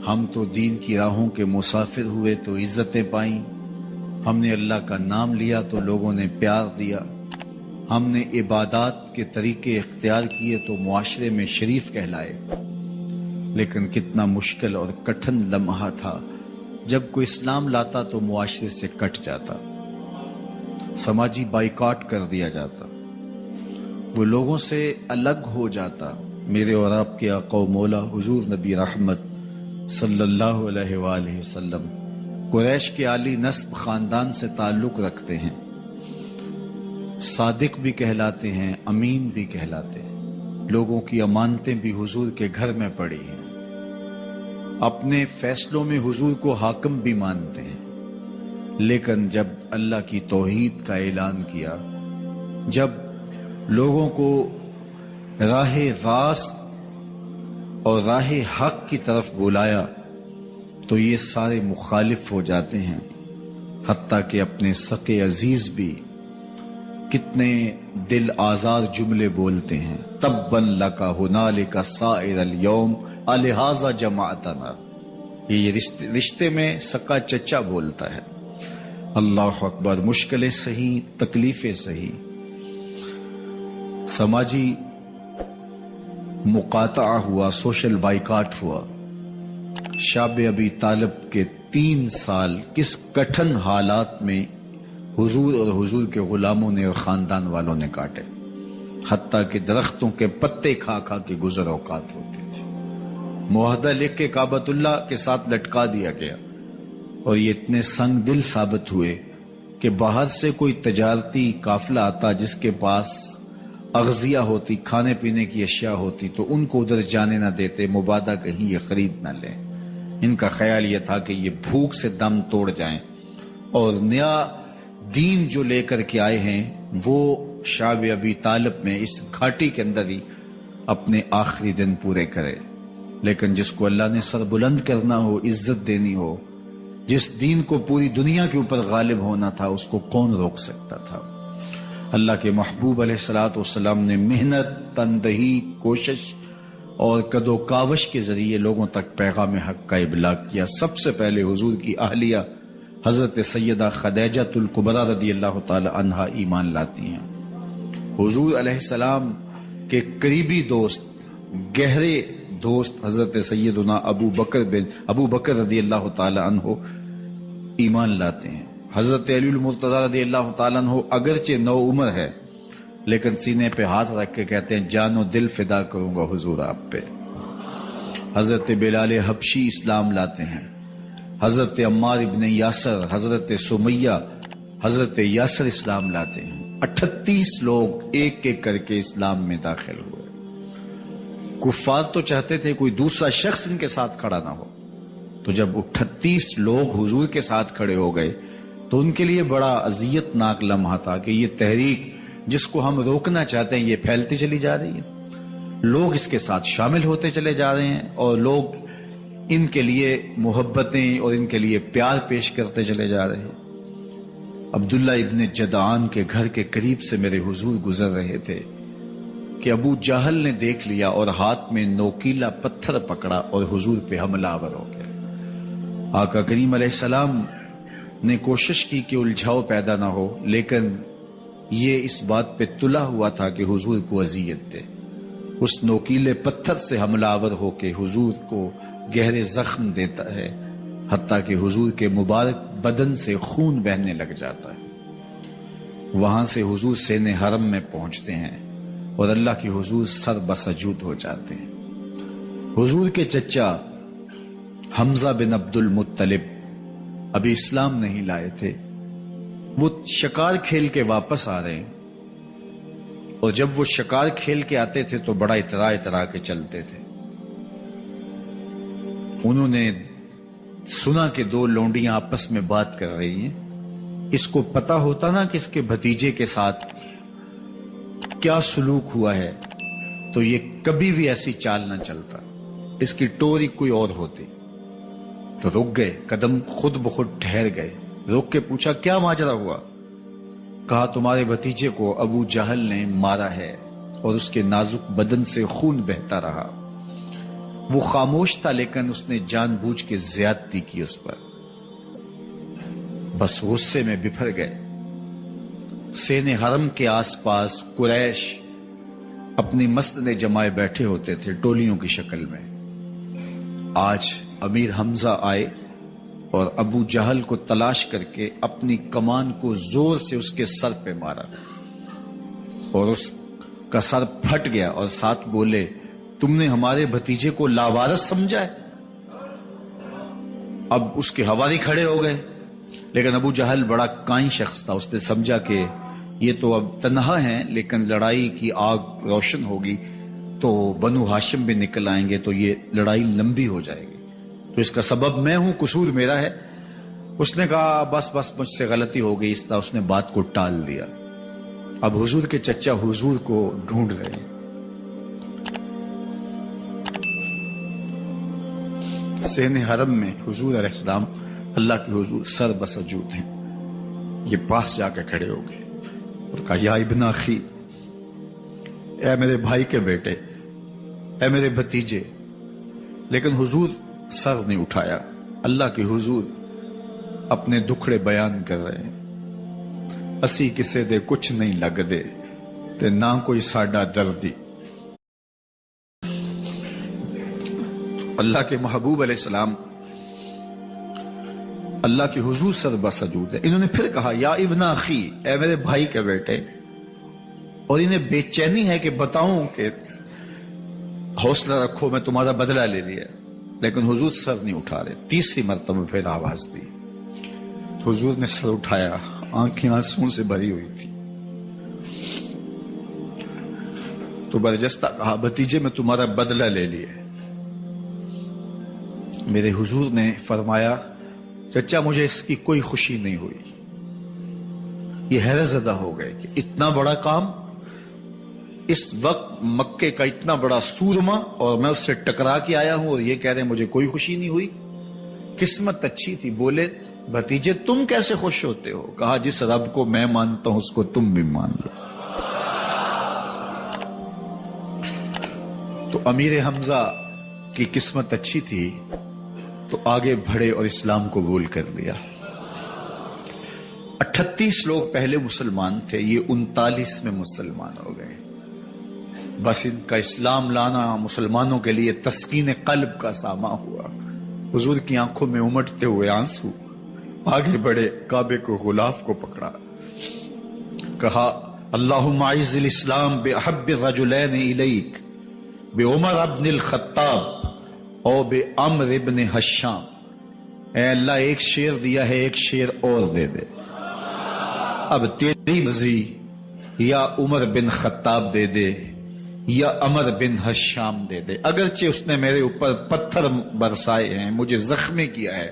ہم تو دین کی راہوں کے مسافر ہوئے تو عزتیں پائیں، ہم نے اللہ کا نام لیا تو لوگوں نے پیار دیا، ہم نے عبادات کے طریقے اختیار کیے تو معاشرے میں شریف کہلائے۔ لیکن کتنا مشکل اور کٹھن لمحہ تھا جب کوئی اسلام لاتا تو معاشرے سے کٹ جاتا، سماجی بائیکاٹ کر دیا جاتا، وہ لوگوں سے الگ ہو جاتا۔ میرے اور آپ کے آقا و مولا حضور نبی رحمت صلی اللہ علیہ وآلہ وسلم قریش کے عالی نسب خاندان سے تعلق رکھتے ہیں، صادق بھی کہلاتے ہیں، امین بھی کہلاتے ہیں، لوگوں کی امانتیں بھی حضور کے گھر میں پڑی ہیں، اپنے فیصلوں میں حضور کو حاکم بھی مانتے ہیں۔ لیکن جب اللہ کی توحید کا اعلان کیا، جب لوگوں کو راہ راست اور راہ حق کی طرف بلایا تو یہ سارے مخالف ہو جاتے ہیں، حتیٰ کہ اپنے سقے عزیز بھی کتنے دل آزار جملے بولتے ہیں، تباً لکا ہنالک سائر اليوم الہذا جمعتنا۔ یہ رشتے میں سکا چچا بولتا ہے۔ اللہ اکبر، مشکلیں سہی، تکلیفیں سہی، سماجی مقاطعہ ہوا، سوشل بائیکاٹ ہوا۔ شاب ابی طالب کے 3 سال کس کٹھن حالات میں حضور اور حضور کے غلاموں نے اور خاندان والوں نے کاٹے، حتیٰ کہ درختوں کے پتے کھا کھا کے گزر اوقات ہوتے تھے۔ معاہدہ لکھ کے کعبۃ اللہ کے ساتھ لٹکا دیا گیا، اور یہ اتنے سنگ دل ثابت ہوئے کہ باہر سے کوئی تجارتی قافلہ آتا جس کے پاس اغذیہ ہوتی، کھانے پینے کی اشیاء ہوتی، تو ان کو ادھر جانے نہ دیتے، مبادہ کہیں یہ خرید نہ لیں۔ ان کا خیال یہ تھا کہ یہ بھوک سے دم توڑ جائیں، اور نیا دین جو لے کر کے آئے ہیں وہ شعب ابی طالب میں اس گھاٹی کے اندر ہی اپنے آخری دن پورے کرے۔ لیکن جس کو اللہ نے سر بلند کرنا ہو، عزت دینی ہو، جس دین کو پوری دنیا کے اوپر غالب ہونا تھا، اس کو کون روک سکتا تھا؟ اللہ کے محبوب علیہ الصلوۃ والسلام نے محنت، تندہی، کوشش اور کد و کاوش کے ذریعے لوگوں تک پیغام حق کا ابلاغ کیا۔ سب سے پہلے حضور کی اہلیہ حضرت سیدہ خدیجہ الکبریٰ رضی اللہ تعالی عنہا ایمان لاتی ہیں۔ حضور علیہ السلام کے قریبی دوست، گہرے دوست حضرت سیدنا ابو بکر رضی اللہ تعالی عنہ ایمان لاتے ہیں۔ حضرت علی المرتضیٰ رضی اللہ تعالیٰ عنہ اگرچہ نو عمر ہے، لیکن سینے پہ ہاتھ رکھ کے کہتے ہیں جان و دل فدا کروں گا حضور آپ پہ۔ حضرت بلال حبشی اسلام لاتے ہیں، حضرت عمار ابن یاسر، حضرت سمیہ، حضرت یاسر اسلام لاتے ہیں۔ 38 لوگ ایک ایک کر کے اسلام میں داخل ہوئے۔ کفار تو چاہتے تھے کوئی دوسرا شخص ان کے ساتھ کھڑا نہ ہو، تو جب 38 لوگ حضور کے ساتھ کھڑے ہو گئے تو ان کے لیے بڑا اذیت ناک لمحہ تھا کہ یہ تحریک جس کو ہم روکنا چاہتے ہیں یہ پھیلتی چلی جا رہی ہے، لوگ اس کے ساتھ شامل ہوتے چلے جا رہے ہیں، اور لوگ ان کے لیے محبتیں اور ان کے لیے پیار پیش کرتے چلے جا رہے ہیں۔ عبداللہ ابن جدعان کے گھر کے قریب سے میرے حضور گزر رہے تھے کہ ابو جہل نے دیکھ لیا اور ہاتھ میں نوکیلا پتھر پکڑا اور حضور پہ حملہ آور ہو گیا۔ آقا کریم علیہ السلام نے کوشش کی کہ الجھاؤ پیدا نہ ہو، لیکن یہ اس بات پہ تلا ہوا تھا کہ حضور کو اذیت دے۔ اس نوکیلے پتھر سے حملہ آور ہو کے حضور کو گہرے زخم دیتا ہے، حتیٰ کہ حضور کے مبارک بدن سے خون بہنے لگ جاتا ہے۔ وہاں سے حضور سین حرم میں پہنچتے ہیں اور اللہ کی حضور سر بسجود ہو جاتے ہیں۔ حضور کے چچا حمزہ بن عبد المطلب ابھی اسلام نہیں لائے تھے، وہ شکار کھیل کے واپس آ رہے ہیں، اور جب وہ شکار کھیل کے آتے تھے تو بڑا اترا کے چلتے تھے۔ انہوں نے سنا کہ 2 لونڈیاں آپس میں بات کر رہی ہیں۔ اس کو پتا ہوتا نا کہ اس کے بھتیجے کے ساتھ کیا سلوک ہوا ہے تو یہ کبھی بھی ایسی چال نہ چلتا، اس کی ٹوری کوئی اور ہوتی۔ تو رک گئے، قدم خود بخود ٹھہر گئے، روک کے پوچھا کیا ماجرا ہوا؟ کہا تمہارے بھتیجے کو ابو جہل نے مارا ہے اور اس کے نازک بدن سے خون بہتا رہا۔ وہ خاموش تھا لیکن اس نے جان بوجھ کے زیادتی کی اس پر. بس غصے میں بفر گئے. سین حرم کے آس پاس قریش اپنی مسجد جمائے بیٹھے ہوتے تھے ٹولیوں کی شکل میں. آج امیر حمزہ آئے اور ابو جہل کو تلاش کر کے اپنی کمان کو زور سے اس کے سر پہ مارا اور اس کا سر پھٹ گیا اور ساتھ بولے تم نے ہمارے بھتیجے کو لاوارث سمجھا ہے. اب اس کے حواری کھڑے ہو گئے لیکن ابو جہل بڑا کائن شخص تھا. اس نے سمجھا کہ یہ تو اب تنہا ہیں لیکن لڑائی کی آگ روشن ہوگی تو بنو ہاشم بھی نکل آئیں گے تو یہ لڑائی لمبی ہو جائے گی, تو اس کا سبب میں ہوں, قصور میرا ہے. اس نے کہا بس مجھ سے غلطی ہو گئی. اس طرح اس نے بات کو ٹال دیا. اب حضور کے چچا حضور کو ڈھونڈ رہے ہیں. سین حرم میں حضور علیہ السلام اللہ کے حضور سر بسجود ہیں. یہ پاس جا کے کھڑے ہو گئے اور کہا یا ابن اخی, اے میرے بھائی کے بیٹے, اے میرے بھتیجے. لیکن حضور سر نہیں اٹھایا. اللہ کے حضور اپنے دکھڑے بیان کر رہے ہیں. اسی کسے دے کچھ نہیں لگ دے تے نہ کوئی ساڈا دردی. اللہ کے محبوب علیہ السلام اللہ کے حضور سر بسجود ہے. انہوں نے پھر کہا یا ابن اخی, اے میرے بھائی کے بیٹے. اور انہیں بے چینی ہے کہ بتاؤں کہ حوصلہ رکھو میں تمہارا بدلہ لے لیا, لیکن حضور سر نہیں اٹھا رہے. تیسری مرتبہ پھر آواز دی تو حضور نے سر اٹھایا. آنکھیں آنسوں سے بھری ہوئی تھی. تو برجستہ کہا بھتیجے میں تمہارا بدلہ لے لیا. میرے حضور نے فرمایا چچا مجھے اس کی کوئی خوشی نہیں ہوئی. یہ حیرت زدہ ہو گئے کہ اتنا بڑا کام, اس وقت مکے کا اتنا بڑا سورما اور میں اس سے ٹکرا کے آیا ہوں اور یہ کہہ رہے ہیں مجھے کوئی خوشی نہیں ہوئی. قسمت اچھی تھی. بولے بھتیجے تم کیسے خوش ہوتے ہو؟ کہا جس رب کو میں مانتا ہوں اس کو تم بھی مان لو. تو امیر حمزہ کی قسمت اچھی تھی تو آگے بڑھے اور اسلام قبول کر لیا. 38 لوگ پہلے مسلمان تھے, یہ 39 میں مسلمان ہو گئے. بس ان کا اسلام لانا مسلمانوں کے لیے تسکین قلب کا ساما ہوا. حضور کی آنکھوں میں امٹتے ہوئے آنسو. آگے بڑھے, کعبے کو غلاف کو پکڑا, کہا اللہم اعز الاسلام باحب الرجلین الیک بعمر ابن الخطاب او بعمر ابن حشام. اے اللہ ایک شیر دیا ہے, ایک شیر اور دے دے. اب تیری مرضی, یا عمر بن خطاب دے دے یا عمر بن حشام دے دے. اگرچہ اس نے میرے اوپر پتھر برسائے ہیں, مجھے زخمی کیا ہے,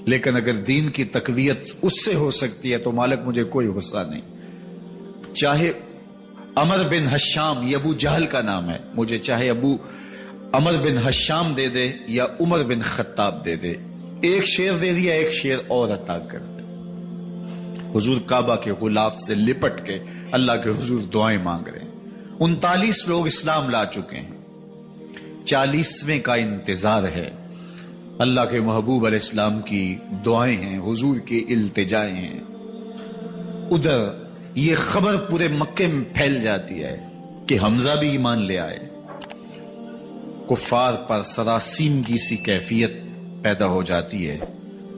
لیکن اگر دین کی تقویت اس سے ہو سکتی ہے تو مالک مجھے کوئی غصہ نہیں. چاہے عمر بن حشام, یہ ابو جہل کا نام ہے, مجھے چاہے ابو عمر بن حشام دے دے یا عمر بن خطاب دے دے. ایک شیر دے دیا, ایک شیر اور عطا کر دے. حضور کعبہ کے غلاف سے لپٹ کے اللہ کے حضور دعائیں مانگ رہے ہیں. 39 لوگ اسلام لا چکے ہیں, 40ویں کا انتظار ہے. اللہ کے محبوب علیہ السلام کی دعائیں ہیں, حضور کی التجائیں ہیں. ادھر یہ خبر پورے مکے میں پھیل جاتی ہے کہ حمزہ بھی ایمان لے آئے. کفار پر سراسیمگی سی کیفیت پیدا ہو جاتی ہے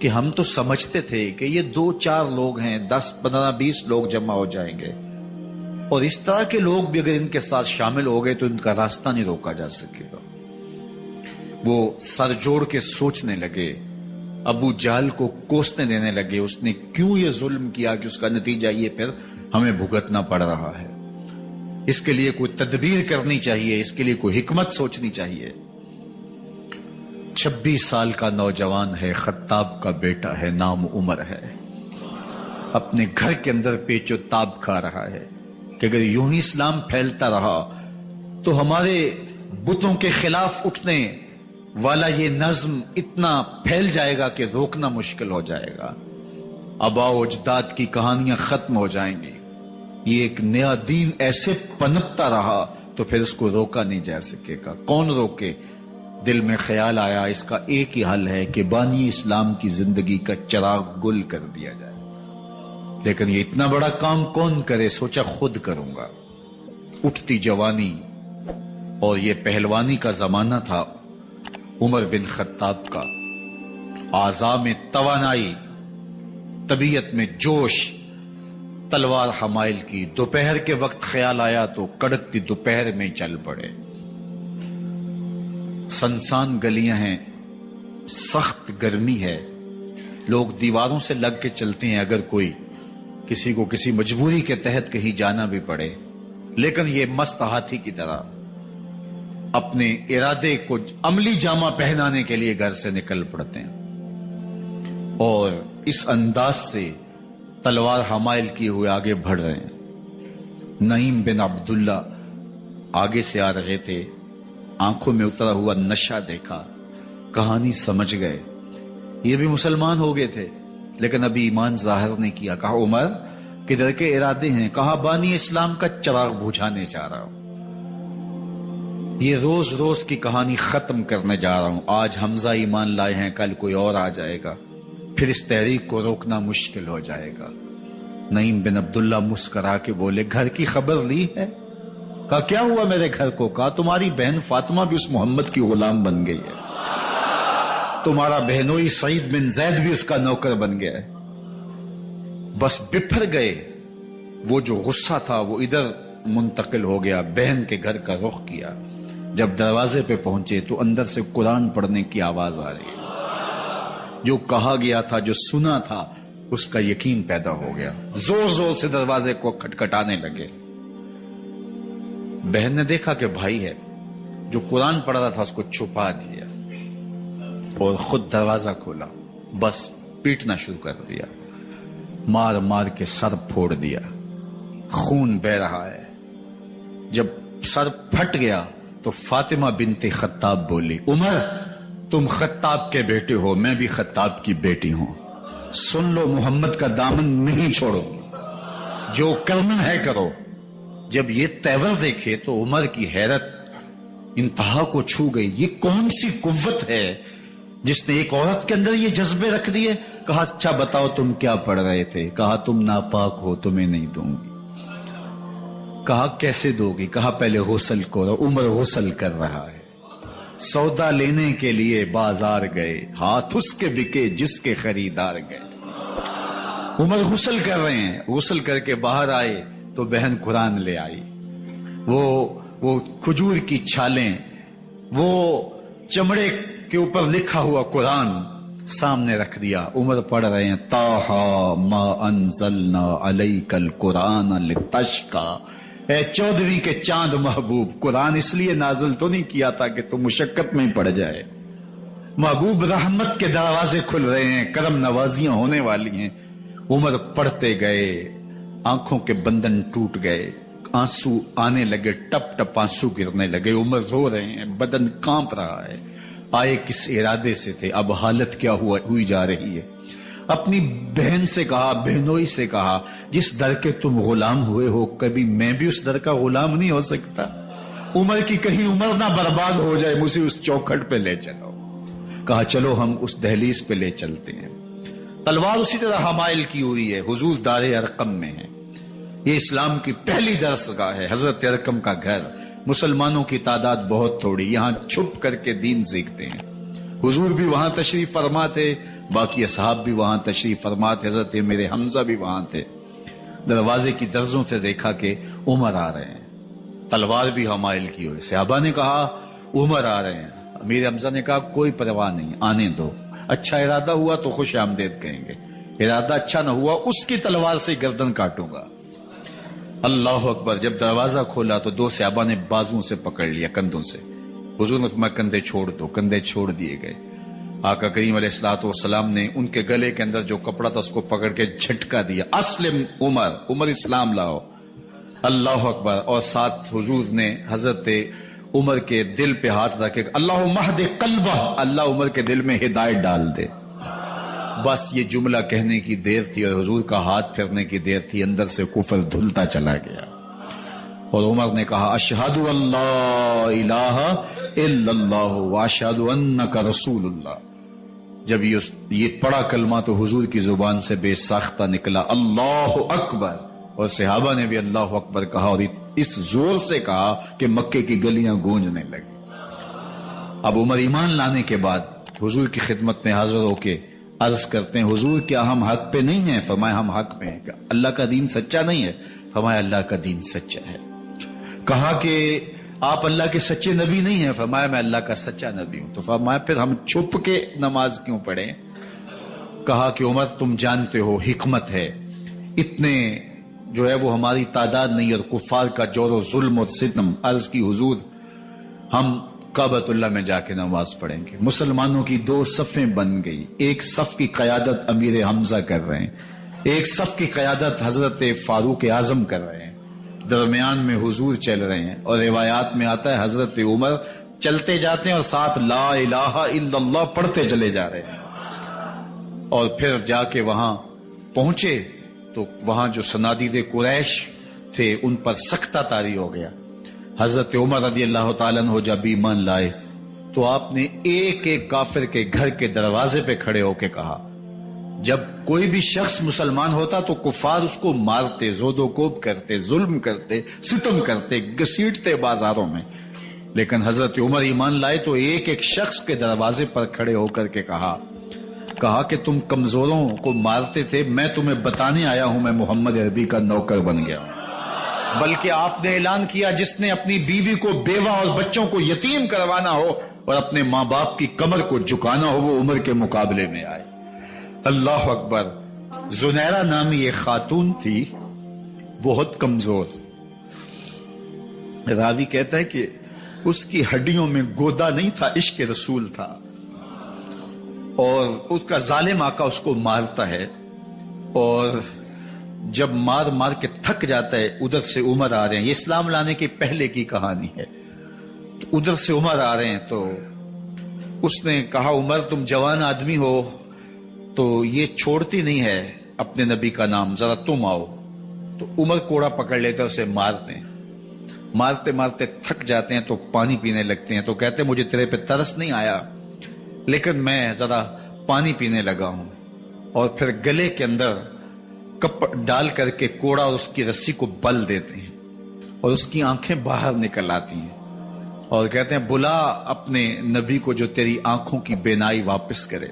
کہ ہم تو سمجھتے تھے کہ یہ 2-4 لوگ ہیں, 10-15-20 لوگ جمع ہو جائیں گے, اور اس طرح کے لوگ بھی اگر ان کے ساتھ شامل ہو گئے تو ان کا راستہ نہیں روکا جا سکے گا. وہ سر جوڑ کے سوچنے لگے, ابو جہل کو کوسنے دینے لگے اس نے کیوں یہ ظلم کیا کہ اس کا نتیجہ یہ پھر ہمیں بھگتنا پڑ رہا ہے. اس کے لیے کوئی تدبیر کرنی چاہیے, اس کے لیے کوئی حکمت سوچنی چاہیے. 26 سال کا نوجوان ہے, خطاب کا بیٹا ہے, نام عمر ہے. اپنے گھر کے اندر پیچ و تاب کھا رہا ہے کہ اگر یوں ہی اسلام پھیلتا رہا تو ہمارے بتوں کے خلاف اٹھنے والا یہ نظم اتنا پھیل جائے گا کہ روکنا مشکل ہو جائے گا. آباء و اجداد کی کہانیاں ختم ہو جائیں گی. یہ ایک نیا دین ایسے پنپتا رہا تو پھر اس کو روکا نہیں جا سکے گا. کون روکے؟ دل میں خیال آیا اس کا ایک ہی حل ہے کہ بانی اسلام کی زندگی کا چراغ گل کر دیا جائے، لیکن یہ اتنا بڑا کام کون کرے؟ سوچا خود کروں گا۔ اٹھتی جوانی اور یہ پہلوانی کا زمانہ تھا عمر بن خطاب کا، اعضاء میں توانائی، طبیعت میں جوش، تلوار حمائل کی۔ دوپہر کے وقت خیال آیا تو کڑکتی دوپہر میں چل پڑے۔ سنسان گلیاں ہیں، سخت گرمی ہے، لوگ دیواروں سے لگ کے چلتے ہیں اگر کوئی کسی کو کسی مجبوری کے تحت کہیں جانا بھی پڑے، لیکن یہ مست ہاتھی کی طرح اپنے ارادے کو عملی جامہ پہنانے کے لیے گھر سے نکل پڑتے ہیں، اور اس انداز سے تلوار حمائل کیے ہوئے آگے بڑھ رہے ہیں۔ نعیم بن عبداللہ آگے سے آ رہے تھے، آنکھوں میں اترا ہوا نشہ دیکھا، کہانی سمجھ گئے۔ یہ بھی مسلمان ہو گئے تھے لیکن ابھی ایمان ظاہر نہیں کیا۔ کہا عمر کدھر کے ارادے ہیں؟ کہا بانی اسلام کا چراغ بجھانے جا رہا ہوں، یہ روز روز کی کہانی ختم کرنے جا رہا ہوں۔ آج حمزہ ایمان لائے ہیں، کل کوئی اور آ جائے گا، پھر اس تحریک کو روکنا مشکل ہو جائے گا۔ نعیم بن عبداللہ مسکرا کے بولے گھر کی خبر لی ہے؟ کہا کیا ہوا میرے گھر کو؟ کہا تمہاری بہن فاطمہ بھی اس محمد کی غلام بن گئی ہے، تمہارا بہنوئی سعید بن زید بھی اس کا نوکر بن گیا ہے۔ بس بپھر گئے، وہ جو غصہ تھا وہ ادھر منتقل ہو گیا، بہن کے گھر کا رخ کیا۔ جب دروازے پہ پہنچے تو اندر سے قرآن پڑھنے کی آواز آ رہی ہے، جو کہا گیا تھا، جو سنا تھا، اس کا یقین پیدا ہو گیا۔ زور زور سے دروازے کو کھٹکھٹانے لگے۔ بہن نے دیکھا کہ بھائی ہے، جو قرآن پڑھ رہا تھا اس کو چھپا دیا اور خود دروازہ کھولا، بس پیٹنا شروع کر دیا، مار مار کے سر پھوڑ دیا، خون بہ رہا ہے۔ جب سر پھٹ گیا تو فاطمہ بنت خطاب بولی عمر تم خطاب کے بیٹے ہو، میں بھی خطاب کی بیٹی ہوں، سن لو محمد کا دامن نہیں چھوڑو، جو کرنا ہے کرو۔ جب یہ تیور دیکھے تو عمر کی حیرت انتہا کو چھو گئی۔ یہ کون سی قوت ہے جس نے ایک عورت کے اندر یہ جذبے رکھ دیے؟ کہا اچھا بتاؤ تم کیا پڑھ رہے تھے؟ کہا تم ناپاک ہو، تمہیں نہیں دوں گی۔ کہا کیسے دو گی؟ کہا پہلے غسل کرو۔ عمر غسل کر رہا ہے، سودا لینے کے لیے بازار گئے، ہاتھ اس کے بکے جس کے خریدار گئے۔ عمر غسل کر رہے ہیں، غسل کر کے باہر آئے تو بہن قرآن لے آئی، وہ کھجور کی چھالیں، وہ چمڑے کے اوپر لکھا ہوا قرآن سامنے رکھ دیا۔ عمر پڑھ رہے ہیں طٰہٰ ما انزلنا علیک القرآن لتشقیٰ، اے 14ویں کے چاند محبوب، قرآن اس لیے نازل تو نہیں کیا تھا کہ تم مشقت میں پڑ جائے۔ محبوب رحمت کے دروازے کھل رہے ہیں، کرم نوازیاں ہونے والی ہیں۔ عمر پڑھتے گئے، آنکھوں کے بندن ٹوٹ گئے، آنسو آنے لگے، ٹپ ٹپ آنسو گرنے لگے۔ عمر رو رہے ہیں، بدن کانپ رہا ہے۔ آئے کس ارادے سے تھے، اب حالت کیا ہوئی جا رہی ہے۔ اپنی بہن سے کہا، بہنوئی سے کہا جس در کے تم غلام ہوئے ہو کبھی میں بھی اس در کا غلام نہیں ہو سکتا؟ عمر کی کہیں عمر نہ برباد ہو جائے، مجھے اس چوکھٹ پہ لے چلو۔ کہا چلو ہم اس دہلیز پہ لے چلتے ہیں۔ تلوار اسی طرح حمائل کی ہوئی ہے، حضور دار ارقم میں ہے، یہ اسلام کی پہلی درسگاہ ہے، حضرت ارقم کا گھر۔ مسلمانوں کی تعداد بہت تھوڑی، یہاں چھپ کر کے دین سیکھتے ہیں۔ حضور بھی وہاں تشریف فرما تھے، باقی اصحاب بھی وہاں تشریف فرما تھے، حضرت میرے حمزہ بھی وہاں تھے۔ دروازے کی درزوں سے دیکھا کہ عمر آ رہے ہیں، تلوار بھی حمائل کی ہوئی۔ صحابہ نے کہا عمر آ رہے ہیں، میرے حمزہ نے کہا کوئی پرواہ نہیں، آنے دو، اچھا ارادہ ہوا تو خوش آمدید کہیں گے، ارادہ اچھا نہ ہوا اس کی تلوار سے گردن کاٹوں گا۔ اللہ اکبر۔ جب دروازہ کھولا تو دو صحابہ نے بازوں سے پکڑ لیا، کندھوں سے۔ حضور نے فرمایا کندھے چھوڑ دو، کندھے چھوڑ دیے گئے۔ آقا کریم علیہ الصلوۃ والسلام نے ان کے گلے کے اندر جو کپڑا تھا اس کو پکڑ کے جھٹکا دیا، اسلم عمر، عمر اسلام لاؤ۔ اللہ اکبر۔ اور ساتھ حضور نے حضرت عمر کے دل پہ ہاتھ رکھے، اللہم اہد قلبہ، اللہ عمر کے دل میں ہدایت ڈال دے۔ بس یہ جملہ کہنے کی دیر تھی اور حضور کا ہاتھ پھرنے کی دیر تھی، اندر سے کفر دھلتا چلا گیا۔ اور عمر نے کہا اشہد اللہ الہ الا اللہ واشہد انک رسول اللہ. جب یہ پڑا کلمہ تو حضور کی زبان سے بے ساختہ نکلا اللہ اکبر، اور صحابہ نے بھی اللہ اکبر کہا، اور اس زور سے کہا کہ مکے کی گلیاں گونجنے لگی. اب عمر ایمان لانے کے بعد حضور کی خدمت میں حاضر ہو کے عرض کرتے ہیں حضور کیا ہم حق پہ نہیں ہیں؟ فرمایا ہم حق پہ ہیں. اللہ کا دین سچا نہیں ہے؟ فرمایا اللہ کا دین سچا ہے. کہا کہ آپ اللہ کے سچے نبی نہیں ہیں؟ فرمایا میں اللہ کا سچا نبی ہوں. تو فرمایا پھر ہم چھپ کے نماز کیوں پڑھیں؟ کہا کہ عمر تم جانتے ہو حکمت ہے، اتنے جو ہے وہ ہماری تعداد نہیں، اور کفار کا جور و ظلم اور ستم. عرض کی حضور ہم کعبۃ اللہ میں جا کے نماز پڑھیں گے. مسلمانوں کی دو صفیں بن گئی، ایک صف کی قیادت امیر حمزہ کر رہے ہیں، ایک صف کی قیادت حضرت فاروق اعظم کر رہے ہیں، درمیان میں حضور چل رہے ہیں. اور روایات میں آتا ہے حضرت عمر چلتے جاتے ہیں اور ساتھ لا الہ الا اللہ پڑھتے چلے جا رہے ہیں. اور پھر جا کے وہاں پہنچے تو وہاں جو صنادید قریش تھے ان پر سختہ طاری ہو گیا. حضرت عمر رضی اللہ تعالیٰ عنہ جب ایمان لائے تو آپ نے ایک ایک کافر کے گھر کے دروازے پہ کھڑے ہو کے کہا، جب کوئی بھی شخص مسلمان ہوتا تو کفار اس کو مارتے، زود و کوب کرتے، ظلم کرتے، ستم کرتے، گھسیٹتے بازاروں میں، لیکن حضرت عمر ایمان لائے تو ایک ایک شخص کے دروازے پر کھڑے ہو کر کے کہا کہ تم کمزوروں کو مارتے تھے، میں تمہیں بتانے آیا ہوں میں محمد عربی کا نوکر بن گیا ہوں. بلکہ آپ نے اعلان کیا جس نے اپنی بیوی کو بیوہ اور بچوں کو یتیم کروانا ہو اور اپنے ماں باپ کی کمر کو جھکانا ہو وہ عمر کے مقابلے میں آئے. اللہ اکبر. زنیرہ نامی ایک خاتون تھی بہت کمزور. راوی کہتا ہے کہ اس کی ہڈیوں میں گودا نہیں تھا، عشق رسول تھا، اور اس کا ظالم آقا اس کو مارتا ہے، اور جب مار کے تھک جاتا ہے ادھر سے عمر آ رہے ہیں. یہ اسلام لانے کے پہلے کی کہانی ہے. تو ادھر سے عمر آ رہے ہیں تو اس نے کہا عمر تم جوان آدمی ہو تو یہ چھوڑتی نہیں ہے اپنے نبی کا نام، ذرا تم آؤ. تو عمر کوڑا پکڑ لیتے اسے مارتے ہیں، مارتے مارتے تھک جاتے ہیں تو پانی پینے لگتے ہیں. تو کہتے ہیں مجھے تیرے پہ ترس نہیں آیا لیکن میں ذرا پانی پینے لگا ہوں. اور پھر گلے کے اندر کپ ڈال کر کے کوڑا اور اس کی رسی کو بل دیتے ہیں اور اس کی آنکھیں باہر نکل آتی ہیں اور کہتے ہیں بلا اپنے نبی کو جو تیری آنکھوں کی بینائی واپس کرے.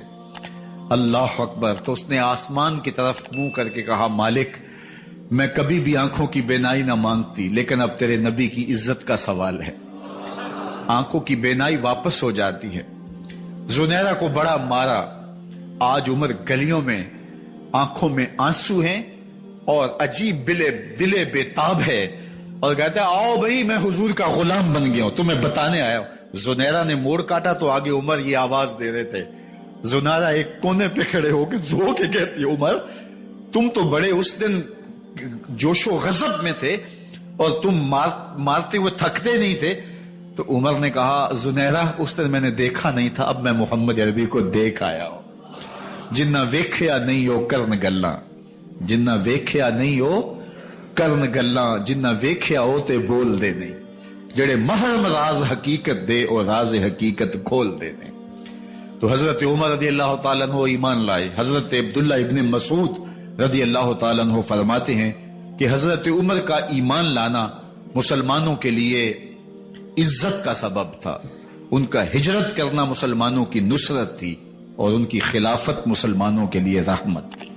اللہ اکبر. تو اس نے آسمان کی طرف منہ کر کے کہا مالک میں کبھی بھی آنکھوں کی بینائی نہ مانگتی لیکن اب تیرے نبی کی عزت کا سوال ہے. آنکھوں کی بینائی واپس ہو جاتی ہے. زنیرہ کو بڑا مارا. آج عمر گلیوں میں آنکھوں میں آنسو ہیں اور عجیب دلے بے تاب ہے اور کہتا ہے آؤ بھائی میں حضور کا غلام بن گیا ہوں تمہیں بتانے آیا ہوں. زنیرہ نے موڑ کاٹا تو آگے عمر یہ آواز دے رہے تھے. زنیرہ ایک کونے پہ کھڑے ہو کے رو کے کہتی ہے عمر تم تو بڑے اس دن جوش و غضب میں تھے اور تم مارتے ہوئے تھکتے نہیں تھے. تو عمر نے کہا زنیرہ اس دن میں نے دیکھا نہیں تھا، اب میں محمد عربی کو دیکھ آیا ہوں. جنہ ویکھیا نہیں ہو کرن گلاں، جنہ ویکھیا نہیں ہو کرن گلاں، جنہ ویکھیا ہو تے بول دے نہیں، جڑے محرم راز حقیقت دے اور راز حقیقت کھول دے نہیں. تو حضرت عمر رضی اللہ تعالیٰ عنہ ایمان لائے. حضرت عبداللہ ابن مسعود رضی اللہ تعالیٰ عنہ فرماتے ہیں کہ حضرت عمر کا ایمان لانا مسلمانوں کے لیے عزت کا سبب تھا. ان کا ہجرت کرنا مسلمانوں کی نصرت تھی اور ان کی خلافت مسلمانوں کے لیے رحمت تھی.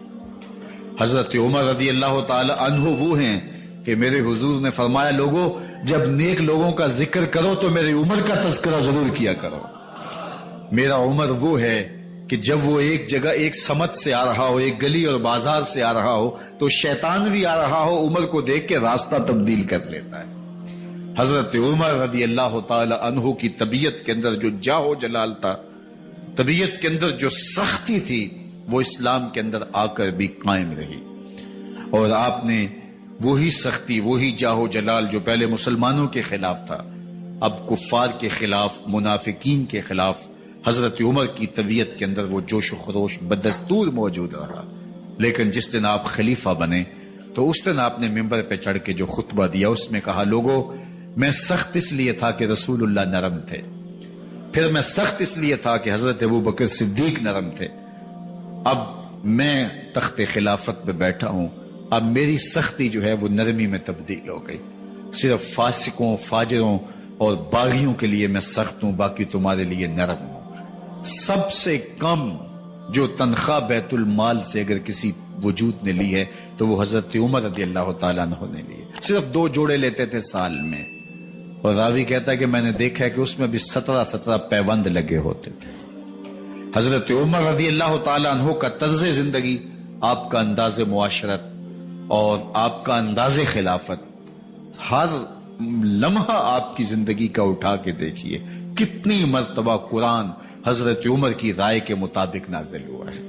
حضرت عمر رضی اللہ تعالی عنہ وہ ہیں کہ میرے حضور نے فرمایا لوگوں جب نیک لوگوں کا ذکر کرو تو میرے عمر کا تذکرہ ضرور کیا کرو. میرا عمر وہ ہے کہ جب وہ ایک جگہ ایک سمت سے آ رہا ہو، ایک گلی اور بازار سے آ رہا ہو تو شیطان بھی آ رہا ہو عمر کو دیکھ کے راستہ تبدیل کر لیتا ہے. حضرت عمر رضی اللہ تعالی عنہ کی طبیعت کے اندر جو جاہ و جلال تھا، طبیعت کے اندر جو سختی تھی وہ اسلام کے اندر آ کر بھی قائم رہی. اور آپ نے وہی سختی وہی جاہ و جلال جو پہلے مسلمانوں کے خلاف تھا اب کفار کے خلاف منافقین کے خلاف حضرت عمر کی طبیعت کے اندر وہ جوش و خروش بدستور موجود رہا. لیکن جس دن آپ خلیفہ بنے تو اس دن آپ نے ممبر پہ چڑھ کے جو خطبہ دیا اس میں کہا لوگوں میں سخت اس لیے تھا کہ رسول اللہ نرم تھے، پھر میں سخت اس لیے تھا کہ حضرت ابو بکر صدیق نرم تھے، اب میں تخت خلافت پہ بیٹھا ہوں، اب میری سختی جو ہے وہ نرمی میں تبدیل ہو گئی، صرف فاسقوں فاجروں اور باغیوں کے لیے میں سخت ہوں، باقی تمہارے لیے نرم ہوں۔ سب سے کم جو تنخواہ بیت المال سے اگر کسی وجود نے لی ہے تو وہ حضرت عمر رضی اللہ تعالیٰ عنہ نے لی ہے، صرف 2 جوڑے لیتے تھے سال میں، اور راوی کہتا ہے کہ میں نے دیکھا ہے کہ اس میں بھی 17 پیوند لگے ہوتے تھے۔ حضرت عمر رضی اللہ تعالیٰ عنہ کا طرز زندگی، آپ کا انداز معاشرت اور آپ کا انداز خلافت، ہر لمحہ آپ کی زندگی کا اٹھا کے دیکھیے کتنی مرتبہ قرآن حضرت عمر کی رائے کے مطابق نازل ہوا ہے۔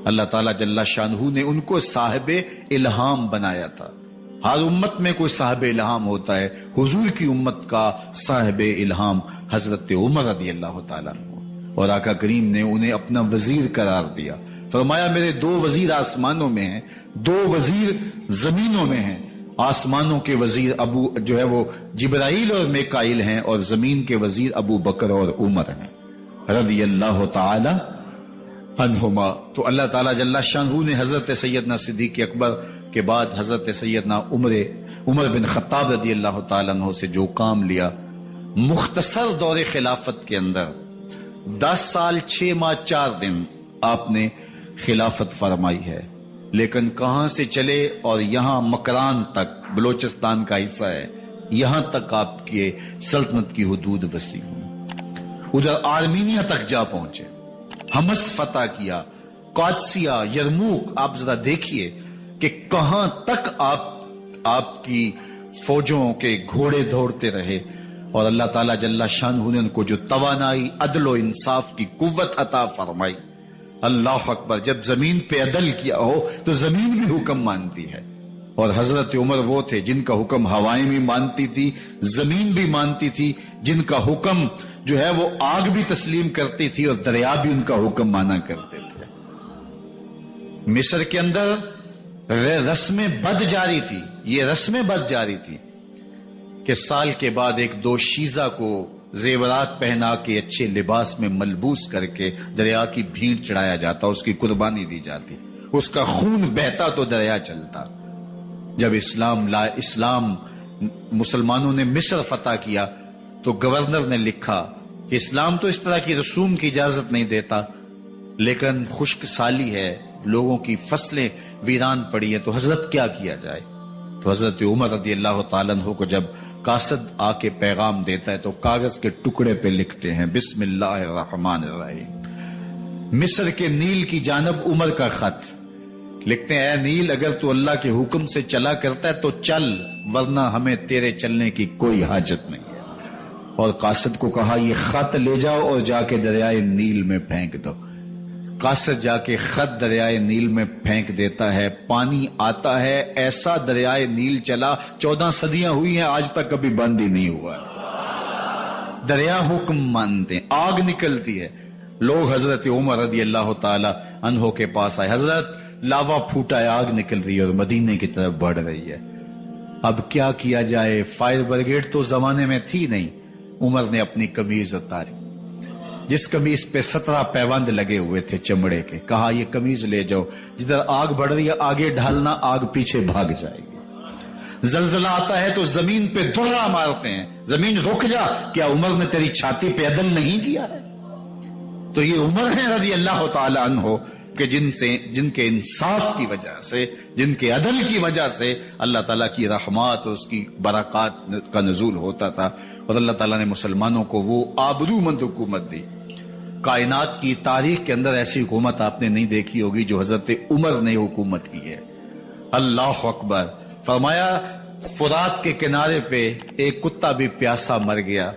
اللہ تعالیٰ جل شانہ نے ان کو صاحب الہام بنایا تھا۔ ہر امت میں کوئی صاحب الہام ہوتا ہے، حضور کی امت کا صاحب الہام حضرت عمر رضی اللہ تعالیٰ عنہ، اور آقا کریم نے انہیں اپنا وزیر قرار دیا، فرمایا میرے 2 وزیر آسمانوں میں ہیں، 2 وزیر زمینوں میں ہیں، آسمانوں کے وزیر ابو جو ہے وہ جبرائیل اور میکائیل ہیں، اور زمین کے وزیر ابو بکر اور عمر ہیں رضی اللہ تعالی عنہما۔ تو اللہ تعالیٰ جل شانہ نے حضرت سیدنا صدیق اکبر کے بعد حضرت سیدنا عمر بن خطاب رضی اللہ تعالیٰ عنہ سے جو کام لیا، مختصر دور خلافت کے اندر 10 سال 6 ماہ 4 دن آپ نے خلافت فرمائی ہے، لیکن کہاں سے چلے اور یہاں مکران تک، بلوچستان کا حصہ ہے، یہاں تک آپ کے سلطنت کی حدود وسیع ہوئی، ادھر آرمینیا تک جا پہنچے، حمص فتح کیا، قادسیہ، یرموک، آپ ذرا دیکھیے کہ کہاں تک آپ کی فوجوں کے گھوڑے دوڑتے رہے، اور اللہ تعالیٰ جل شانہ نے ان کو جو توانائی، عدل و انصاف کی قوت عطا فرمائی۔ اللہ اکبر، جب زمین پہ عدل کیا ہو تو زمین بھی حکم مانتی ہے، اور حضرت عمر وہ تھے جن کا حکم ہوائیں بھی مانتی تھی، زمین بھی مانتی تھی، جن کا حکم جو ہے وہ آگ بھی تسلیم کرتی تھی اور دریا بھی ان کا حکم مانا کرتے تھے۔ مصر کے اندر رسم بد جاری تھی، یہ رسم بد جاری تھی کہ سال کے بعد 1-2 شیزہ کو زیورات پہنا کے اچھے لباس میں ملبوس کر کے دریا کی بھیڑ چڑھایا جاتا، اس کی قربانی دی جاتی، اس کا خون بہتا تو دریا چلتا۔ جب اسلام مسلمانوں نے مصر فتح کیا تو گورنر نے لکھا کہ اسلام تو اس طرح کی رسوم کی اجازت نہیں دیتا، لیکن خشک سالی ہے، لوگوں کی فصلیں ویران پڑی ہے، تو حضرت کیا کیا جائے؟ تو حضرت عمر رضی اللہ تعالیٰ عنہ کو جب قاصد آ کے پیغام دیتا ہے تو کاغذ کے ٹکڑے پہ لکھتے ہیں بسم اللہ الرحمن الرحیم، مصر کے نیل کی جانب عمر کا خط، لکھتے ہیں اے نیل اگر تو اللہ کے حکم سے چلا کرتا ہے تو چل، ورنہ ہمیں تیرے چلنے کی کوئی حاجت نہیں ہے۔ اور قاصد کو کہا یہ خط لے جاؤ اور جا کے دریائے نیل میں پھینک دو۔ قاصد جا کے خط دریائے نیل میں پھینک دیتا ہے، پانی آتا ہے، ایسا دریائے نیل چلا 14 صدیاں ہوئی ہیں آج تک کبھی بند ہی نہیں ہوا۔ دریا حکم مانتے ہیں، آگ نکلتی ہے، لوگ حضرت عمر رضی اللہ تعالی عنہ کے پاس آئے، حضرت لاوا پھوٹا ہے، آگ نکل رہی ہے اور مدینے کی طرف بڑھ رہی ہے، اب کیا کیا جائے؟ فائر بریگیڈ تو زمانے میں تھی نہیں۔ عمر نے اپنی قمیض اتاری، جس قمیض پہ 17 پیوند لگے ہوئے تھے چمڑے کے، کہا یہ قمیض لے جاؤ، جدھر آگ بڑھ رہی ہے آگے ڈھالنا، آگ پیچھے بھاگ جائے گی۔ زلزلہ آتا ہے تو زمین پہ دہرا مارتے ہیں، زمین رک جا، کیا عمر نے تیری چھاتی پہ عدل نہیں کیا ہے؟ تو یہ عمر ہے رضی اللہ تعالی عنہ کہ جن کے انصاف کی وجہ سے، جن کے عدل کی وجہ سے اللہ تعالیٰ کی رحمات اور اس کی برکات کا نزول ہوتا تھا، اور اللہ تعالیٰ نے مسلمانوں کو وہ آبرومند حکومت دی۔ کائنات کی تاریخ کے اندر ایسی حکومت آپ نے نہیں دیکھی ہوگی جو حضرت عمر نے حکومت کی ہے۔ اللہ اکبر، فرمایا فرات کے کنارے پہ ایک کتا بھی پیاسا مر گیا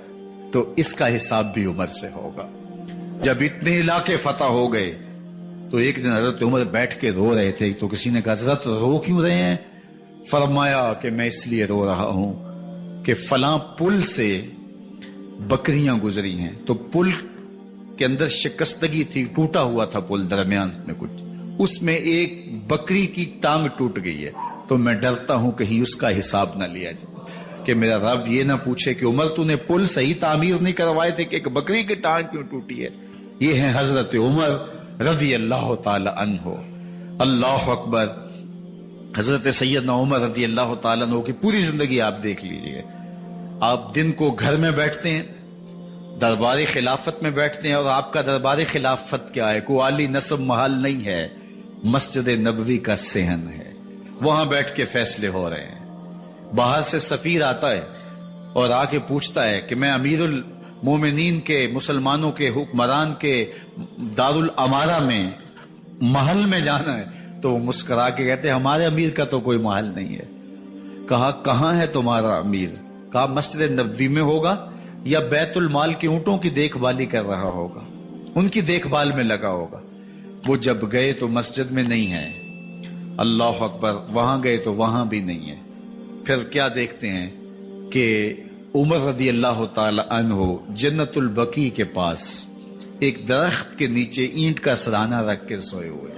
تو اس کا حساب بھی عمر سے ہوگا۔ جب اتنے علاقے فتح ہو گئے تو ایک دن حضرت عمر بیٹھ کے رو رہے تھے، تو کسی نے کہا حضرت رو کیوں رہے ہیں؟ فرمایا کہ میں اس لیے رو رہا ہوں کہ فلاں پل سے بکریاں گزری ہیں، تو پل کے اندر شکستگی تھی، ٹوٹا ہوا تھا پل درمیان میں کچھ، اس میں ایک بکری کی ٹانگ ٹوٹ گئی ہے، تو میں ڈرتا ہوں کہیں اس کا حساب نہ لیا جائے۔ کہ میرا رب یہ نہ پوچھے کہ عمر تو نے پل صحیح تعمیر نہیں کروائے تھے کہ ایک بکری کی ٹانگ کیوں ٹوٹی ہے. یہ ہیں حضرت عمر رضی اللہ تعالی عنہ. اللہ اکبر. حضرت سیدنا عمر رضی اللہ تعالیٰ عنہ کی پوری زندگی آپ دیکھ لیجئے. آپ دن کو گھر میں بیٹھتے ہیں، دربار خلافت میں بیٹھتے ہیں، اور آپ کا دربار خلافت کیا ہے؟ کوئی عالی نصب محل نہیں ہے، مسجد نبوی کا صحن ہے. وہاں بیٹھ کے فیصلے ہو رہے ہیں. باہر سے سفیر آتا ہے اور آ کے پوچھتا ہے کہ میں امیر المومنین کے، مسلمانوں کے حکمران کے دارالامارہ میں محل میں جانا ہے. تو وہ مسکرا کے کہتے ہیں ہمارے امیر کا تو کوئی محل نہیں ہے. کہا کہاں ہے تمہارا امیر؟ کہا مسجد نبوی میں ہوگا یا بیت المال کے اونٹوں کی دیکھ بھالی کر رہا ہوگا، ان کی دیکھ بھال میں لگا ہوگا. وہ جب گئے تو مسجد میں نہیں ہے. اللہ اکبر. وہاں گئے تو وہاں بھی نہیں ہے. پھر کیا دیکھتے ہیں کہ عمر رضی اللہ تعالی عنہ جنت البقیع کے پاس ایک درخت کے نیچے اینٹ کا سرانہ رکھ کے سوئے ہوئے.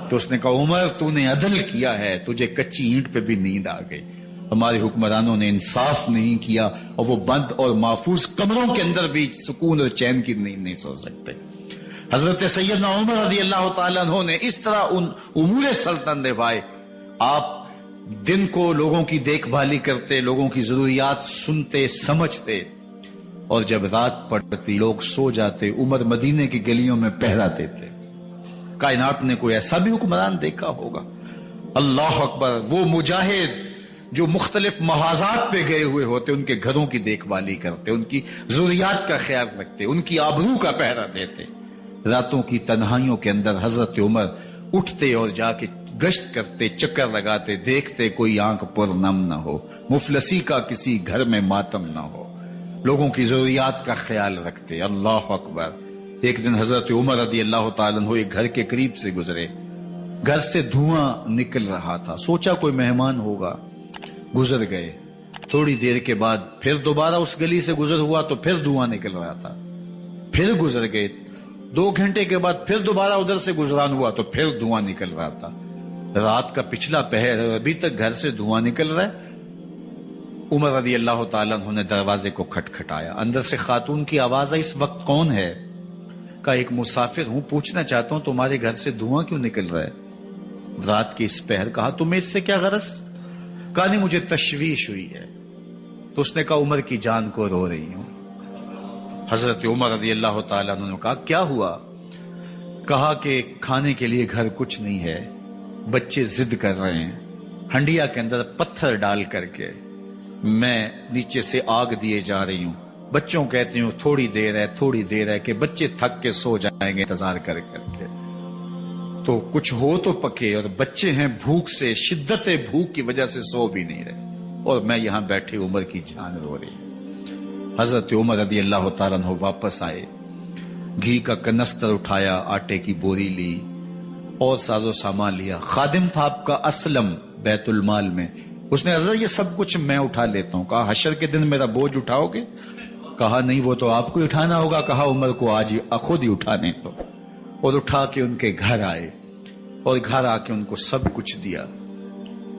تو اس نے کہا عمر تو نے عدل کیا ہے، تجھے کچی اینٹ پہ بھی نیند آ گئی. ہمارے حکمرانوں نے انصاف نہیں کیا اور وہ بند اور محفوظ کمروں کے اندر بھی سکون اور چین کی نیند نہیں سو سکتے. حضرت سیدنا عمر رضی اللہ تعالیٰ عنہ نے اس طرح ان امور سلطنت نبھائے. آپ دن کو لوگوں کی دیکھ بھالی کرتے، لوگوں کی ضروریات سنتے سمجھتے، اور جب رات پڑتی لوگ سو جاتے عمر مدینے کی گلیوں میں پہرا دیتے. کائنات نے کوئی ایسا بھی حکمران دیکھا ہوگا؟ اللہ اکبر. وہ مجاہد جو مختلف محاذات پہ گئے ہوئے ہوتے ان کے گھروں کی دیکھ بھالی کرتے، ان کی ضروریات کا خیال رکھتے، ان کی آبرو کا پہرا دیتے. راتوں کی تنہائیوں کے اندر حضرت عمر اٹھتے اور جا کے گشت کرتے، چکر لگاتے، دیکھتے کوئی آنکھ پر نم نہ ہو، مفلسی کا کسی گھر میں ماتم نہ ہو، لوگوں کی ضروریات کا خیال رکھتے. اللہ اکبر. ایک دن حضرت عمر رضی اللہ تعالیٰ عنہ ایک گھر کے قریب سے گزرے. گھر سے دھواں نکل رہا تھا. سوچا کوئی مہمان ہوگا، گزر گئے. تھوڑی دیر کے بعد پھر دوبارہ اس گلی سے گزر ہوا تو پھر دھواں نکل رہا تھا. پھر گزر گئے. 2 گھنٹے کے بعد پھر دوبارہ ادھر سے گزران ہوا تو پھر دھواں نکل رہا تھا. رات کا پچھلا پہر ابھی تک گھر سے دھواں نکل رہا ہے. عمر رضی اللہ تعالیٰ عنہ نے دروازے کو کھٹکھٹایا. اندر سے خاتون کی آواز آئی، اس وقت کون ہے؟ کہا ایک مسافر ہوں، پوچھنا چاہتا ہوں تمہارے گھر سے دھواں کیوں نکل رہا ہے رات کے اس پہر؟ کہا تمہیں اس سے کیا غرض؟ کہا نہیں مجھے تشویش ہوئی ہے. تو اس نے کہا عمر کی جان کو رو رہی ہوں. حضرت عمر رضی اللہ تعالیٰ عنہ نے کہا کیا ہوا؟ کہا کہ کھانے کے لیے گھر کچھ نہیں ہے، بچے ضد کر رہے ہیں، ہنڈیا کے اندر پتھر ڈال کر کے میں نیچے سے آگ دیے جا رہی ہوں. بچوں کہتے ہیں تھوڑی دیر ہے کہ بچے تھک کے سو جائیں گے انتظار کر کے. تو کچھ ہو تو پکے، اور بچے ہیں بھوک سے، شدت بھوک کی وجہ سے سو بھی نہیں رہے، اور میں یہاں بیٹھے عمر کی جان رو رہی. حضرت عمر رضی اللہ تعالیٰ عنہ واپس آئے. گھی کا کنستر اٹھایا، آٹے کی بوری لی اور ساز و سامان لیا. خادم تھا آپ کا اسلم بیت المال میں. اس نے حضرت یہ سب کچھ میں اٹھا لیتا ہوں. کہا حشر کے دن میرا بوجھ اٹھاؤ گے؟ کہا نہیں وہ تو آپ کو اٹھانا ہوگا. کہا عمر کو آج خود ہی اٹھانے تو. اور اٹھا کے ان کے گھر آئے اور گھر آ کے ان کو سب کچھ دیا.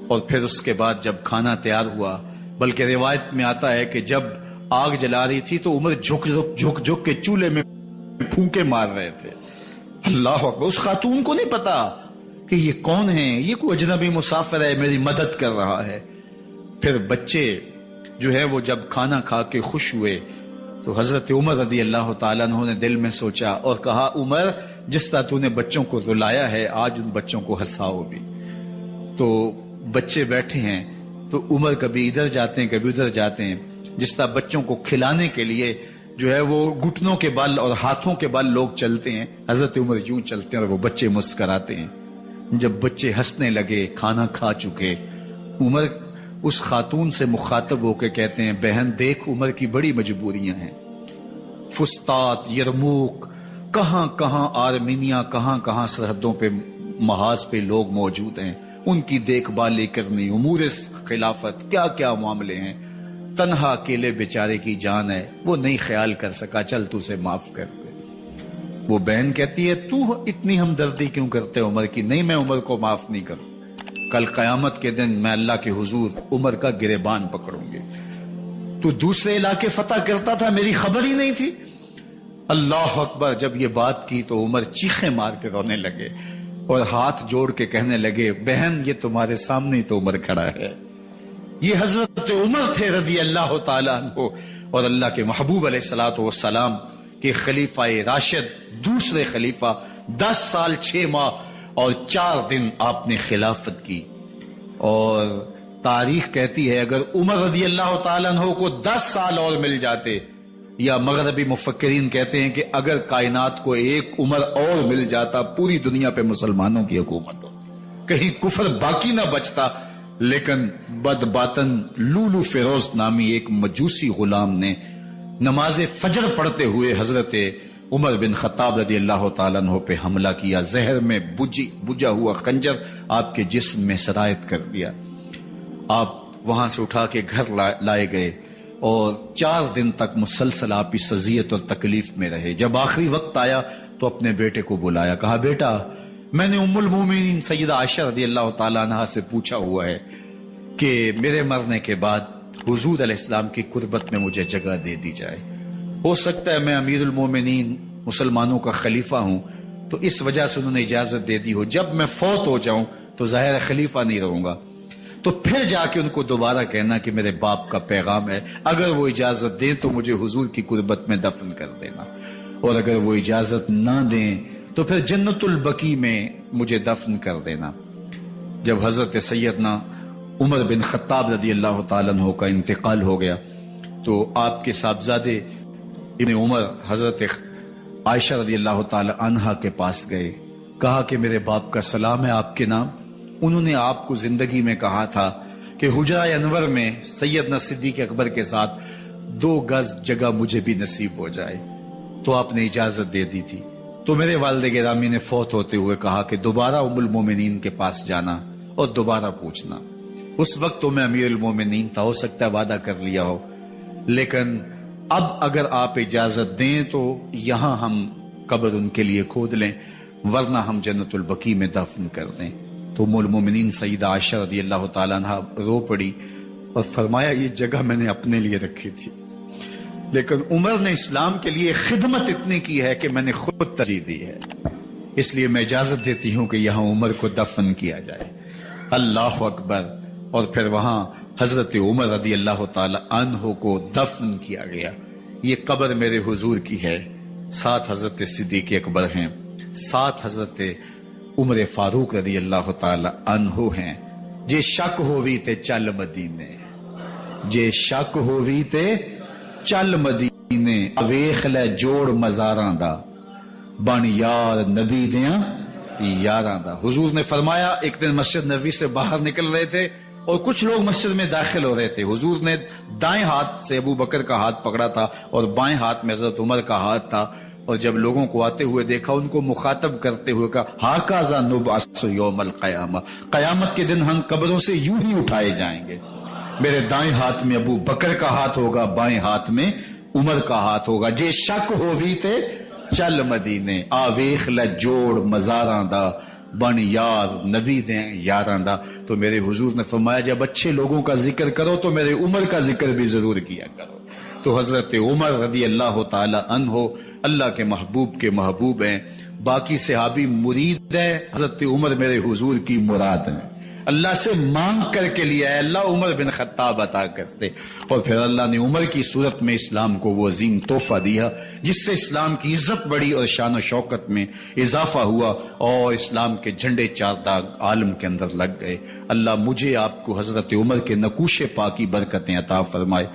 اور پھر اس کے بعد جب کھانا تیار ہوا، بلکہ روایت میں آتا ہے کہ جب آگ جلا رہی تھی تو عمر جھک کے چولہے میں پھونکے مار رہے تھے. اللہ اکبر. اس خاتون کو نہیں پتا کہ یہ کون ہے، یہ کوئی اجنبی مسافر ہے، میری مدد کر رہا ہے. پھر بچے جو ہے وہ جب کھانا کھا کے خوش ہوئے تو حضرت عمر رضی اللہ تعالیٰ عنہ نے دل میں سوچا اور کہا عمر جس طرح تو نے بچوں کو رلایا ہے آج ان بچوں کو ہنساؤ بھی. تو بچے بیٹھے ہیں تو عمر کبھی ادھر جاتے ہیں کبھی ادھر جاتے ہیں. جس طرح بچوں کو کھلانے کے لیے جو ہے وہ گھٹنوں کے بل اور ہاتھوں کے بل لوگ چلتے ہیں، حضرت عمر یوں چلتے ہیں اور وہ بچے مسکراتے ہیں. جب بچے ہنسنے لگے، کھانا کھا چکے، عمر اس خاتون سے مخاطب ہو کے کہتے ہیں بہن دیکھ عمر کی بڑی مجبوریاں ہیں. فسطاط، یرموک، کہاں کہاں آرمینیا، کہاں کہاں سرحدوں پہ محاذ پہ لوگ موجود ہیں، ان کی دیکھ بھال کرنی، امور خلافت، کیا کیا معاملے ہیں. تنہا اکیلے بیچارے کی جان ہے، وہ نہیں خیال کر سکا، چل تو اسے معاف کر دے. وہ بہن کہتی ہے تو اتنی ہمدردی کیوں کرتے عمر کی؟ نہیں میں عمر کو معاف نہیں کروں. کل قیامت کے دن میں اللہ کے حضور عمر کا گریبان پکڑوں گی. تو دوسرے علاقے فتح کرتا تھا، میری خبر ہی نہیں تھی؟ اللہ اکبر۔ جب یہ بات کی تو عمر چیخیں مار کے رونے لگے اور ہاتھ جوڑ کے کہنے لگے، بہن یہ تمہارے سامنے ہی تو عمر کھڑا ہے۔ یہ حضرت عمر تھے رضی اللہ تعالیٰ عنہ، اور اللہ کے محبوب علیہ الصلوۃ والسلام کے خلیفہ راشد، دوسرے خلیفہ۔ 10 سال 6 ماہ اور 4 دن آپ نے خلافت کی، اور تاریخ کہتی ہے اگر عمر رضی اللہ تعالیٰ عنہ کو 10 سال اور مل جاتے، یا مغربی مفکرین کہتے ہیں کہ اگر کائنات کو ایک عمر اور مل جاتا، پوری دنیا پہ مسلمانوں کی حکومت ہو، کہیں کفر باقی نہ بچتا۔ لیکن بد باطن لولو فیروز نامی ایک مجوسی غلام نے نماز فجر پڑھتے ہوئے حضرت عمر بن خطاب رضی اللہ تعالیٰ عنہ پہ حملہ کیا، زہر میں بجھا ہوا خنجر آپ کے جسم میں سرایت کر دیا۔ آپ وہاں سے اٹھا کے گھر لائے گئے، اور 4 دن تک مسلسل آپ اس اذیت اور تکلیف میں رہے۔ جب آخری وقت آیا تو اپنے بیٹے کو بلایا، کہا بیٹا میں نے ام المومنین سیدہ عائشہ رضی اللہ تعالیٰ عنہ سے پوچھا ہوا ہے کہ میرے مرنے کے بعد حضور علیہ السلام کی قربت میں مجھے جگہ دے دی جائے۔ ہو سکتا ہے میں امیر المومنین مسلمانوں کا خلیفہ ہوں تو اس وجہ سے انہوں نے اجازت دے دی ہو، جب میں فوت ہو جاؤں تو ظاہر خلیفہ نہیں رہوں گا، تو پھر جا کے ان کو دوبارہ کہنا کہ میرے باپ کا پیغام ہے، اگر وہ اجازت دیں تو مجھے حضور کی قربت میں دفن کر دینا، اور اگر وہ اجازت نہ دیں تو پھر جنت البقیع میں مجھے دفن کر دینا۔ جب حضرت سیدنا عمر بن خطاب رضی اللہ تعالیٰ عنہ کا انتقال ہو گیا تو آپ کے صاحبزادے ابن عمر حضرت عائشہ رضی اللہ تعالیٰ عنہا کے پاس گئے، کہا کہ میرے باپ کا سلام ہے آپ کے نام۔ انہوں نے آپ کو زندگی میں کہا تھا کہ حجرہ انور میں سیدنا صدیق اکبر کے ساتھ 2 گز جگہ مجھے بھی نصیب ہو جائے، تو آپ نے اجازت دے دی تھی۔ تو میرے والد گرامی نے فوت ہوتے ہوئے کہا کہ دوبارہ ام المومنین کے پاس جانا اور دوبارہ پوچھنا۔ اس وقت تو میں امیر المومنین تھا، ہو سکتا ہے وعدہ کر لیا ہو، لیکن اب اگر آپ اجازت دیں تو یہاں ہم قبر ان کے لیے کھود لیں، ورنہ ہم جنت البقیع میں دفن کر دیں۔ تو ام المومنین سیدہ عائشہ رضی اللہ تعالیٰ عنہ رو پڑی اور فرمایا یہ جگہ میں نے اپنے لیے رکھی تھی، لیکن عمر نے اسلام کے لیے خدمت اتنی کی ہے کہ میں نے خود ترجیح دی ہے، اس لیے میں اجازت دیتی ہوں کہ یہاں عمر کو دفن کیا جائے۔ اللہ اکبر۔ اور پھر وہاں حضرت عمر رضی اللہ تعالی عنہ کو دفن کیا گیا۔ یہ قبر میرے حضور کی ہے، 7 حضرت صدیق اکبر ہیں، 7 حضرت عمر فاروق رضی اللہ تعالی عنہ ہیں۔ جے شک ہووی تے چل مدینے، جے شک ہووی تے چل مدینے، ویخ لے جوڑ مزاراں دا، بن یار نبی دیاں یاراں دا۔ حضور نے فرمایا، ایک دن مسجد نبوی سے باہر نکل رہے تھے اور کچھ لوگ مسجد میں داخل ہو رہے تھے۔ حضور نے دائیں ہاتھ سے ابو بکر کا ہاتھ پکڑا تھا اور بائیں ہاتھ میں حضرت عمر کا ہاتھ تھا، اور جب لوگوں کو آتے ہوئے دیکھا ان کو مخاطب کرتے ہوئے کہا، ہاکذا نبعث یوم القیامہ، قیامت کے دن ہم قبروں سے یوں ہی اٹھائے جائیں گے۔ میرے دائیں ہاتھ میں ابو بکر کا ہاتھ ہوگا، بائیں ہاتھ میں عمر کا ہاتھ ہوگا۔ جے شک ہووی تے چل مدینے، آویخ لے جوڑ مزاراں دا، بن یار نبی دیں یاراں دا۔ تو میرے حضور نے فرمایا، جب اچھے لوگوں کا ذکر کرو تو میرے عمر کا ذکر بھی ضرور کیا کرو۔ تو حضرت عمر رضی اللہ تعالی عنہ اللہ کے محبوب کے محبوب ہیں، باقی صحابی مرید ہیں، حضرت عمر میرے حضور کی مراد ہیں۔ اللہ سے مانگ کر کے لیا ہے، اللہ عمر بن خطاب عطا کرتے، اور پھر اللہ نے عمر کی صورت میں اسلام کو وہ عظیم تحفہ دیا جس سے اسلام کی عزت بڑھی اور شان و شوکت میں اضافہ ہوا، اور اسلام کے جھنڈے 4 داغ عالم کے اندر لگ گئے۔ اللہ مجھے آپ کو حضرت عمر کے نقوش پاک کی برکتیں عطا فرمائے۔